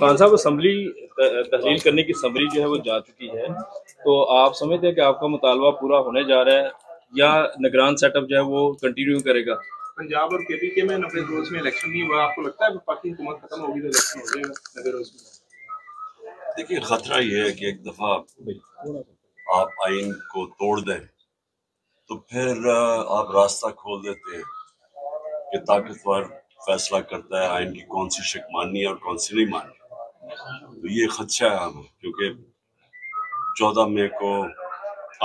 خان صاحب اسمبلی تحلیل کرنے کی سمری جو ہے وہ جا چکی ہے، تو آپ سمجھتے ہیں کہ آپ کا مطالبہ پورا ہونے جا رہا ہے یا نگران سیٹ اپ جو ہے وہ کنٹینیو کرے گا؟ پنجاب اور کے پی کے میں 90 روز میں الیکشن نہیں ہوا، آپ کو لگتا ہے پاکی حکومت ختم ہوگی تو الیکشن ہو جائے گا 90 روز میں؟ دیکھیے خطرہ یہ ہے کہ ایک دفعہ آپ آئین کو توڑ دیں تو پھر آپ راستہ کھول دیتے ہیں کہ طاقتور فیصلہ کرتا ہے آئین کی کون سی شک ماننی ہے اور کون سی نہیں ماننی. تو یہ خدشہ ہے ہمیں، کیونکہ 14 مئی کو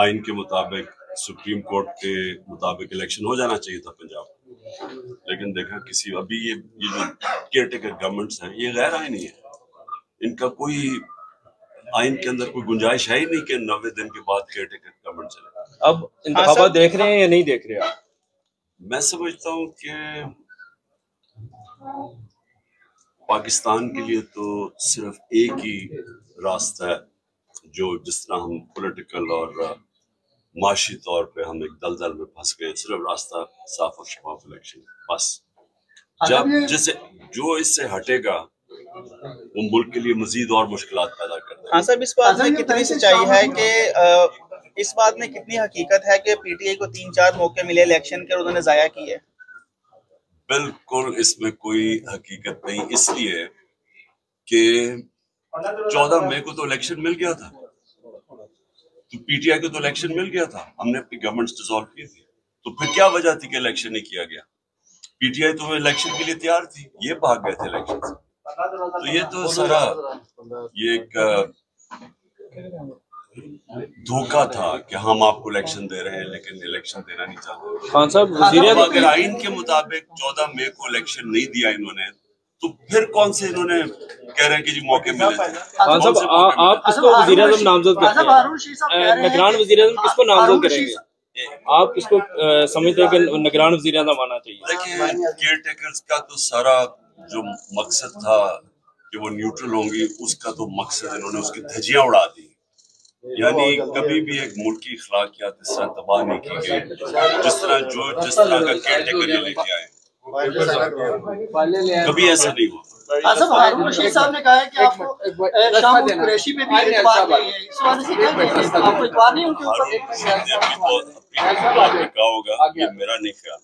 آئین کے مطابق سپریم کورٹ کے مطابق الیکشن ہو جانا چاہیے تھا پنجاب میں، لیکن دیکھا کسی ابھی یہ جو کیئر ٹیکر گورنمنٹس ہیں یہ غیر آئینی ہے، ان کا کوئی آئین کے اندر کوئی گنجائش ہے ہی نہیں کہ 90 دن کے بعد کیئر ٹیکر گورنمنٹ چلے. اب انتخابات دیکھ رہے ہیں یا نہیں دیکھ رہے آپ؟ میں سمجھتا ہوں کہ پاکستان کے لیے تو صرف ایک ہی راستہ ہے، جو جس طرح ہم پولیٹیکل اور معاشی طور پہ ہم ایک دلدل میں پھنس گئے، صرف راستہ صاف اور شفاف الیکشن. بس جو اس سے ہٹے گا وہ ملک کے لیے مزید اور مشکلات پیدا کر دے گا. ہاں صاحب، اس بات میں کتنی سچائی ہے کہ اس بات میں کتنی حقیقت ہے کہ پی ٹی آئی کو 3-4 موقع ملے الیکشن کے اور انہوں نے ضائع کیے؟ بالکل اس میں کوئی حقیقت نہیں، اس لیے کہ 14 مئی کو تو الیکشن مل گیا تھا، تو پی ٹی آئی کو تو الیکشن مل گیا تھا، ہم نے اپنی گورنمنٹ ڈیزالو کی تھی، تو پھر کیا وجہ تھی کہ الیکشن نہیں کیا گیا؟ پی ٹی آئی تو الیکشن کے لیے تیار تھی، یہ بھاگ گئے تھے الیکشن سے. تو یہ تو سارا یہ ایک دھوکہ تھا کہ ہم آپ کو الیکشن دے رہے ہیں لیکن الیکشن دینا نہیں چاہتے. خان صاحب اگر آئین کے مطابق 14 مئی کو الیکشن نہیں دیا انہوں نے تو پھر کون سے انہوں نے کہہ رہے ہیں کہ جی موقع ملے تھے. خان صاحب آپ کس کو وزیر اعظم نامزد کرتے ہیں؟ نگران وزیر اعظم کس کو نامزد کریں گے؟ آپ کس کو سمجھتے ہیں کہ نگران وزیر اعظم آنا چاہیے؟ دیکھیے کیئر ٹیکرز کا تو سارا جو مقصد تھا کہ وہ نیوٹرل ہوں گی، اس کا تو مقصد انہوں نے اس کی دھجیاں اڑا دی. یعنی کبھی بھی ایک ملک کی اخلاقیات اس طرح تباہ نہیں کی گئی جس طرح کا کیئر ٹیکر یہ لے کے آئے. کبھی ایسا نہیں ہوا. ہارون رشید صاحب نے کہا ہے کہ آپ کو شاہ قریشی پہ بھی اعتبار نہیں ہے، اس وجہ سے آپ کو اعتبار نہیں ان کے اوپر؟ ہارون رشید نے اپنی بات میں کہا ہوگا، یہ میرا نہیں خیال.